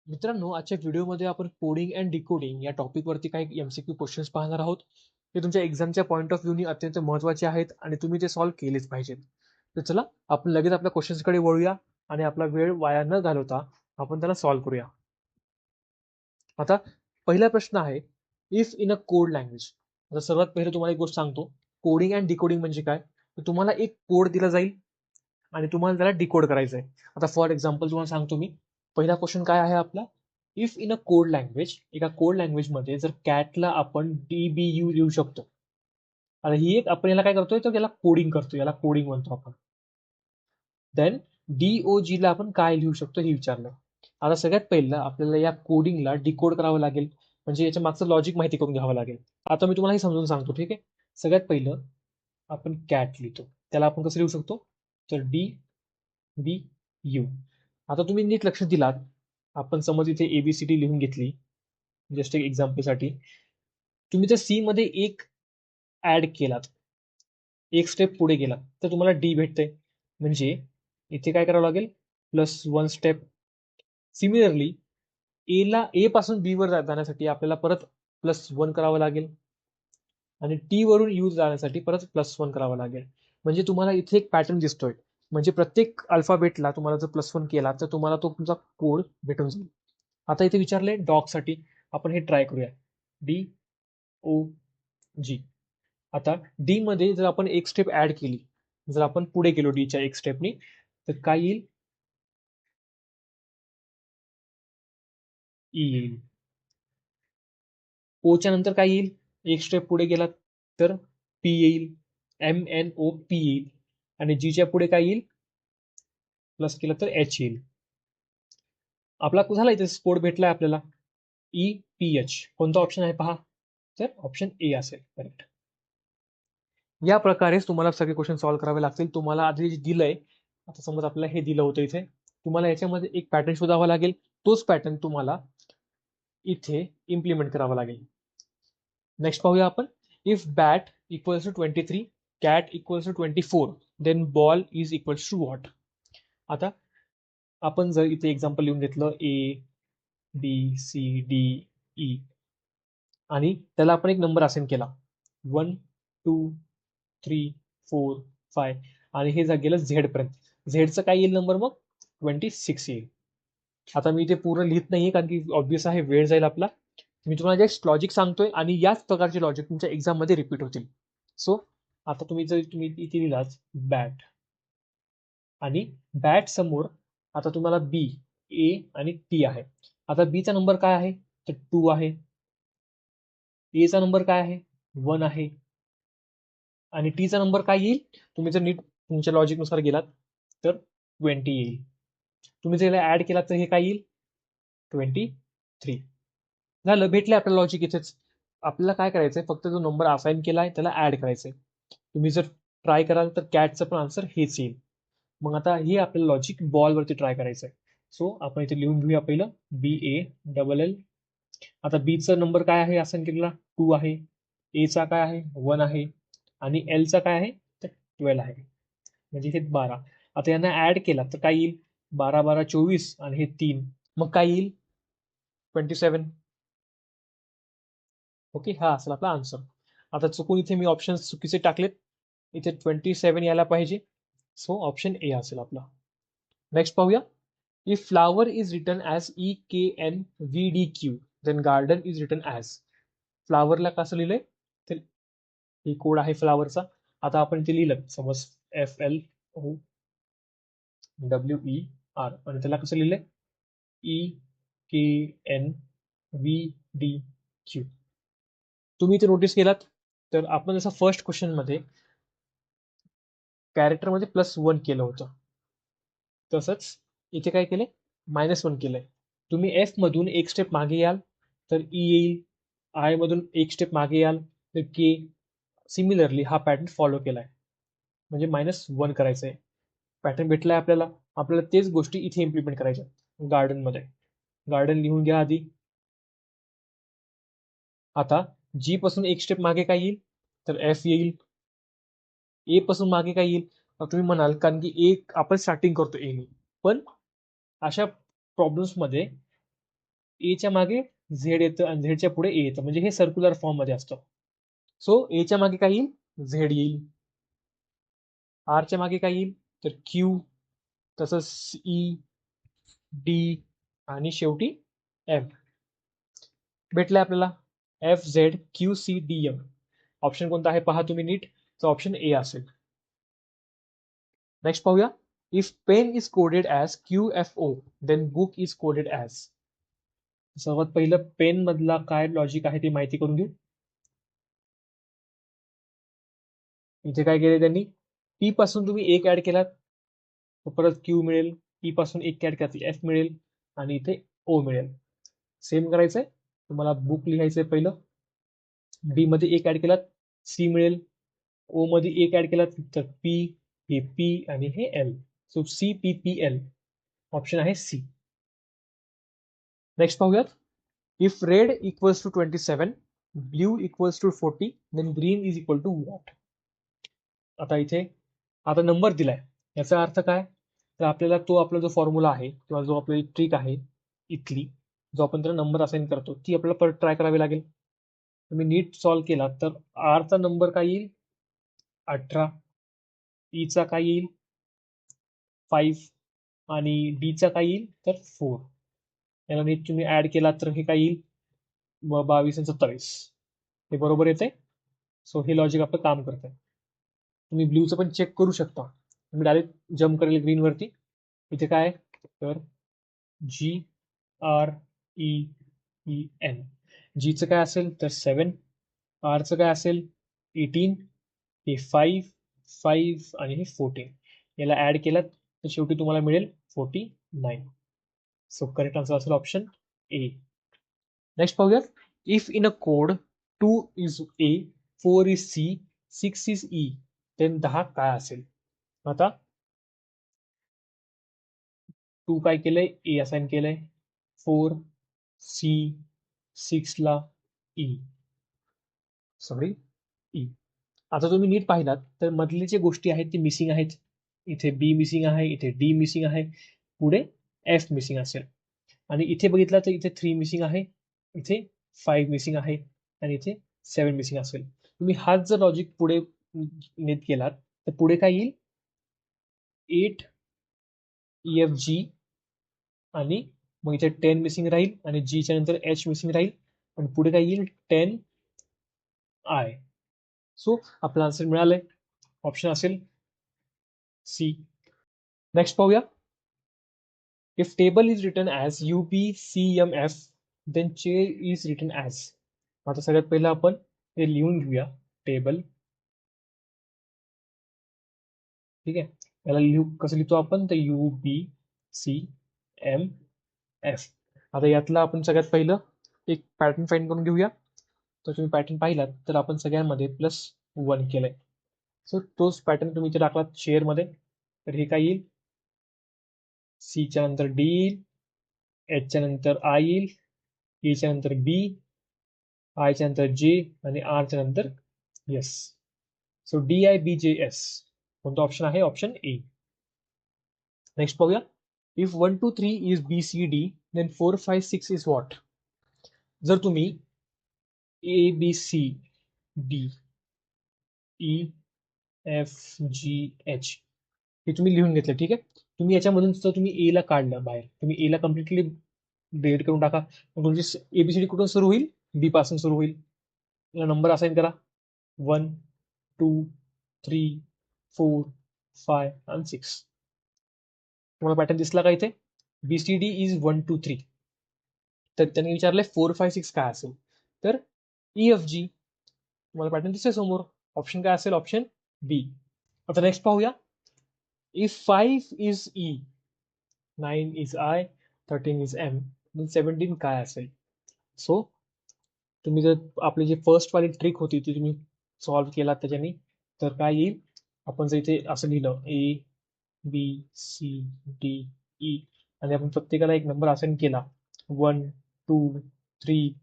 मित्रांनो, आजच्या व्हिडिओमध्ये आपण कोडिंग अँड डिकोडिंग या टॉपिकवरती काही एमसीक्यू क्वेश्चन्स पाहणार आहोत. ते तुमच्या एक्झामच्या पॉईंट ऑफ व्ह्यूनी अत्यंत महत्त्वाचे आहेत आणि तुम्ही ते सॉल्व्ह केलेच पाहिजेत. तर चला आपण लगेच आपल्या क्वेश्चन्सकडे वळूया आणि आपला वेळ वाया न घालवता आपण त्याला सॉल्व्ह करूया. आता पहिला प्रश्न आहे, if in a code language. आता सर्वात पहिले तुम्हाला एक गोष्ट सांगतो, कोडिंग अँड डिकोडिंग म्हणजे काय? तर तुम्हाला एक कोड दिला जाईल आणि तुम्हाला त्याला डिकोड करायचं आहे. आता फॉर एक्झाम्पल तुम्हाला सांगतो मी, पहिला क्वेश्चन काय आहे आपला, if in a code language, एका कोड लँग्वेजमध्ये जर कॅटला आपण DBU लिहू शकतो. आता ही एक आपण याला काय करतोय, तर याला कोडिंग करतो, याला कोडिंग म्हणतो आपण. देन DOG ला आपण काय लिहू शकतो हे विचारलं. आता सगळ्यात पहिलं आपल्याला या कोडिंगला डिकोड करावं लागेल, म्हणजे याच्या मागचं लॉजिक माहिती करून घ्यावं लागेल. आता मी तुम्हाला हे समजून सांगतो, ठीक आहे. सगळ्यात पहिलं आपण कॅट लिहितो, त्याला आपण कसं लिहू शकतो, तर DBU. आता तुम्ही नीट लक्ष दिलात, आपण समज इथे ABCD लिहून घेतली, जस्ट एक एक्झाम्पलसाठी. तुम्ही जर सी मध्ये एक ऍड केलात, एक स्टेप पुढे गेला, तर तुम्हाला डी भेटते. म्हणजे इथे काय करावं लागेल, +1 स्टेप. सिमिलरली ए पासून बी वर जाण्यासाठी आपल्याला परत +1 करावं लागेल आणि टी वरून यू जाण्यासाठी परत +1 करावं लागेल. म्हणजे तुम्हाला इथे एक पॅटर्न दिसतोय. म्हणजे प्रत्येक अल्फाबेटला तुम्हाला जर +1 केला तर तुम्हाला तो तुमचा कोड भेटून जाईल. आता इथे विचारले डॉगसाठी, आपण हे ट्राय करूया. DOG. आता डी मध्ये जर आपण एक स्टेप ऍड केली, जर आपण पुढे गेलो डीच्या एक स्टेपनी, तर काय येईल, ई येईल. ओच्या नंतर काय येईल, एक स्टेप पुढे गेलात तर पी येईल, MNOP येईल. आणि जीच्या पुढे काय येईल, प्लस केलं तर एच येईल. आपला झाला इथे कोड भेटलाय आपल्याला, EPH. कोणता ऑप्शन आहे पहा, तर ऑप्शन ए असेल करेक्ट. या प्रकारेच तुम्हाला सगळे क्वेश्चन सॉल्व्ह करावे लागतील. तुम्हाला आधी जे दिलंय, आता समज आपल्याला हे दिलं होतं इथे, तुम्हाला याच्यामध्ये एक पॅटर्न शोधावा लागेल. तोच पॅटर्न तुम्हाला इथे इम्प्लिमेंट करावा लागेल. नेक्स्ट पाहूया आपण, if bat equals to 23, cat equals to 24, then ball is equals to what. आता आपण जर इथे एक्झाम्पल लिहून घेतलं, ABCDE आणि त्याला आपण एक नंबर असाइन केला, 1 2 3 4 5, आणि हे गेलं झेड पर्यंत. झेडचं काय येईल नंबर, मग 26 येईल. आता मी ते पूर्ण लिहित नाहीये कारण की ऑब्विस आहे, वेळ जाईल आपला. मी तुम्हाला जस्ट लॉजिक सांगतोय आणि याच प्रकारचे लॉजिक तुमच्या एक्झाम मध्ये रिपीट होतील. सो आता तुम्ही इथे लिहिलाच बॅट, आणि बॅट समोर आता तुम्हाला बी, ए आणि टी आहे. आता बीचा नंबर काय आहे, तर 2 आहे. ए चा नंबर काय आहे, 1 आहे. आणि टीचा नंबर काय येईल, तुम्ही जर नीट तुमच्या लॉजिक नुसार गेलात तर 20 येईल. तुम्ही जर याला ऍड केलात तर हे काय येईल, 23. झालं, भेटले आपल्याला लॉजिक इथेच. आपल्याला काय करायचंय, फक्त जो नंबर असाइन केलाय त्याला ऍड करायचंय. तुम्ही जर ट्राय कराल तर कॅटचं पण आन्सर हेच येईल. मग आता हे आपल्याला लॉजिक बॉलवरती ट्राय करायचंय. सो आपण इथे लिहून घेऊया पहिलं, BALL. आता बीचा नंबर काय आहे असाइन केलेला, 2 आहे. ए चा काय आहे, 1 आहे. आणि एल चा काय आहे, तर 12 आहे. म्हणजे हे 12. आता यांना ऍड केला तर काय येईल, 12 12 24 आणि हे 3, मग काय येईल, 27. ओके, हा असेल आपला आन्सर. आता चुकून इथे मी ऑप्शन चुकीचे टाकलेत, इथे 27 यायला पाहिजे. सो ऑप्शन ए असेल आपला. नेक्स्ट पाहूया, if flower is written as EKNVDQ, then garden is written as. फ्लावरला कसं लिहिलंय, तर ही कोड आहे फ्लावरचा. आता आपण इथे लिहिलं समज FLOWER, आणि त्याला कसं लिहिलंय, EKNVDQ. तुम्ही इथे नोटीस केलात तर आपण जसं फर्स्ट क्वेश्चन मध्ये कॅरेक्टर मध्ये +1 केलं होतं, तसंच इथे काय केलंय, -1 केलंय. तुम्ही एफ मधून एक स्टेप मागे याल तर ई येईल, आय मधून एक स्टेप मागे याल तर के. सिमिलरली हा पॅटर्न फॉलो केलाय, म्हणजे -1 करायचंय. पॅटर्न भेटलाय आपल्याला. आपल्याला तेच गोष्टी इथे इम्प्लिमेंट करायच्या. गार्डन मध्ये गार्डन लिहून घ्या आधी. आता जी पासून एक स्टेप मागे काय येईल, तर एफ येईल. ए पासून मागे काय येईल, तुम्ही म्हणाल कारण की एक आपण स्टार्टिंग करतो ए नी, पण अशा प्रॉब्लेम्स मध्ये एच्या मागे झेड येतं आणि झेडच्या पुढे ए येतं, म्हणजे हे सर्क्युलर फॉर्म मध्ये असतं. सो एच्या मागे काय येईल, झेड येईल. आरच्या मागे काय येईल, तर क्यू, तसंच ई, डी आणि शेवटी एम. भेटलंय आपल्याला F Z Q C D M. Option कोणता आहे पहा तुम्ही नीट, तर ऑप्शन ए असेल. नेक्स्ट पाहूया. If pen is coded as QFO then book is coded as. सर्वात पहिलं पेन मधला काय लॉजिक आहे ते माहिती करून घेऊ. इथे काय केले त्यांनी, पी पासून तुम्ही एक ऍड केलात तर परत क्यू मिळेल, पी पासून एक ऍड केला एफ मिळेल आणि इथे ओ मिळेल. सेम करायचंय, तुम्हाला बुक लिहायचंय पहिलं. बी मध्ये एक ऍड केलात सी मिळेल, ओ मध्ये एक ऍड केलात तर पी, हे पी आणि हे L. So C P P L option आहे सी. नेक्स्ट पाहूयात. If red equals to 27, blue equals to 40, then green is equal to what. आता इथे आता नंबर दिलाय, याचा अर्थ काय, तर आपल्याला तो आपला जो फॉर्म्युला आहे किंवा जो आपली ट्रिक आहे इथली, जो आपण त्याला नंबर असाइन करतो, ती आपल्याला परत ट्राय करावी लागेल. तुम्ही नीट सॉल्व्ह केला तर आरचा नंबर काय येईल 18, ईचा काय येईल 5 आणि डीचा काय येईल तर 4. याला नीट तुम्ही ऍड केला तर हे काय येईल 22 आणि 27. हे बरोबर येते. सो हे लॉजिक आपलं काम करतंय. तुम्ही ब्ल्यूचं पण चेक करू शकता. तुम्ही डायरेक्ट जम्प करेल ग्रीन वरती. इथे काय तर GREEN. जीचं काय असेल तर 7, आरचं काय असेल 18, हे 5, 5 आणि हे 14. याला ऍड केलात तर शेवटी तुम्हाला मिळेल 49. सो करेक्ट आन्सर असेल ऑप्शन ए. नेक्स्ट पाहूयात. If in a code 2 is A, 4 is C, 6 is E, then 10 काय असेल. आता 2 काय केलंय ए असाइन केलंय, 4 सी, 6 ला ई, सॉरी ई. आता तुम्ही नीट पाहिलात तर मधले जे गोष्टी आहेत ती मिसिंग आहेत. इथे बी मिसिंग आहे, इथे डी मिसिंग आहे, पुढे एफ मिसिंग असेल. आणि इथे बघितलं तर इथे 3 मिसिंग आहे, इथे 5 मिसिंग आहे आणि इथे 7 मिसिंग असेल. तुम्ही हाच जर लॉजिक पुढे नीट केलात तर पुढे काय येईल 8 EFG आणि मग इथे 10 मिसिंग राहील आणि जीच्या नंतर एच मिसिंग राहील आणि पुढे काय येईल 10I. सो आपला आन्सर मिळालंय, ऑप्शन असेल सी. नेक्स्ट पाहूया. If table is written as UBCMF then chair is written as. आता सगळ्यात पहिलं आपण हे लिहून घेऊया टेबल. ठीक आहे, याला लिहू कसं लिहितो आपण तर UBCMF. आता यातला आपण सगळ्यात पहिलं एक पॅटर्न फाइंड करून घेऊया. तर तुम्ही पॅटर्न पाहिलात तर आपण सगळ्यांमध्ये +1 केलंय. सो तोच पॅटर्न तुम्ही इथे टाकलात शेअर मध्ये तर हे काय येईल, सीच्या नंतर डी येईल, एचच्या नंतर आय येईल, ईच्या नंतर बी, आयच्या नंतर जे आणि आरच्या नंतर एस. सो DIBJS कोणता ऑप्शन आहे, ऑप्शन ए. नेक्स्ट पाहूया. If 1 2 3 is BCD then 4 5 6 is what. जर तुम्ही ABCDEFGH हे तुम्ही लिहून घेतलं, ठीक आहे. तुम्ही याच्यामधून जर तुम्ही ए ला काढलं बाहेर, तुम्ही ए ला कम्प्लिटली डिलीट करून टाका, मग तुमची ABCD कुठून सुरू होईल, बी पासून सुरू होईल. याला नंबर असाइन करा 1 2 3 4 5 आणि 6. तुम्हाला पॅटर्न दिसला का इथे, BCD इज 1 2 3. तर त्यांनी विचारलंय 4 5 6 काय असेल, तर EFG. तुम्हाला पॅटर्न दिसतोय समोर, ऑप्शन काय असेल, ऑप्शन बी. आता नेक्स्ट पाहूया. If 5 is E, 9 is I, 13 is M, 17 काय असेल. सो तुम्ही जर आपली जी फर्स्ट वाली ट्रिक होती ती तुम्ही सॉल्व्ह केला त्याच्याने तर काय येईल, आपण जर इथे असं लिहिलं ABCDE आणि आपण प्रत्येकाला एक नंबर असाइन केला 1 2 3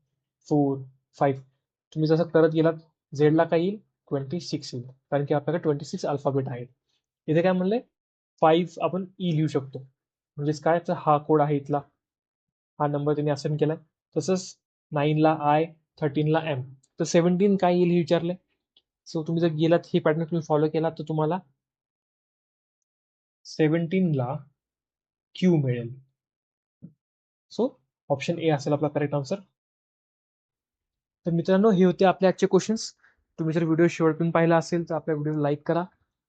4 5. तुम्ही जसं करत गेलात झेडला काय येईल 26 येईल, कारण की आपल्याकडे 26 अल्फाबेट आहेत. इथे काय म्हणलंय 5 आपण ई लिहू शकतो, म्हणजेच काय तर हा कोड आहे इथला, हा नंबर त्यांनी असाइन केलाय. तसंच 9ला I, 13ला M. तर 17 काय येईल हे विचारलंय. सो तुम्ही जर गेलात हे पॅटर्न तुम्ही फॉलो केला तर तुम्हाला 17ला Q मिळेल. सो ऑप्शन ए असेल आपला करेक्ट आन्सर. तर मित्रांनो हे होते आपले आजचे क्वेश्चन्स. तुम्ही जर व्हिडिओ शेवटपर्यंत पाहिला असेल तर आपल्या व्हिडिओला लाईक करा.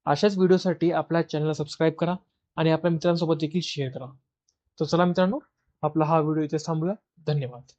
अशाच व्हिडिओसाठी आपल्या चॅनलला सबस्क्राईब करा आणि आपल्या मित्रांसोबत देखील शेअर करा. तर चला मित्रांनो, आपला हा व्हिडिओ इथे थांबूया. धन्यवाद.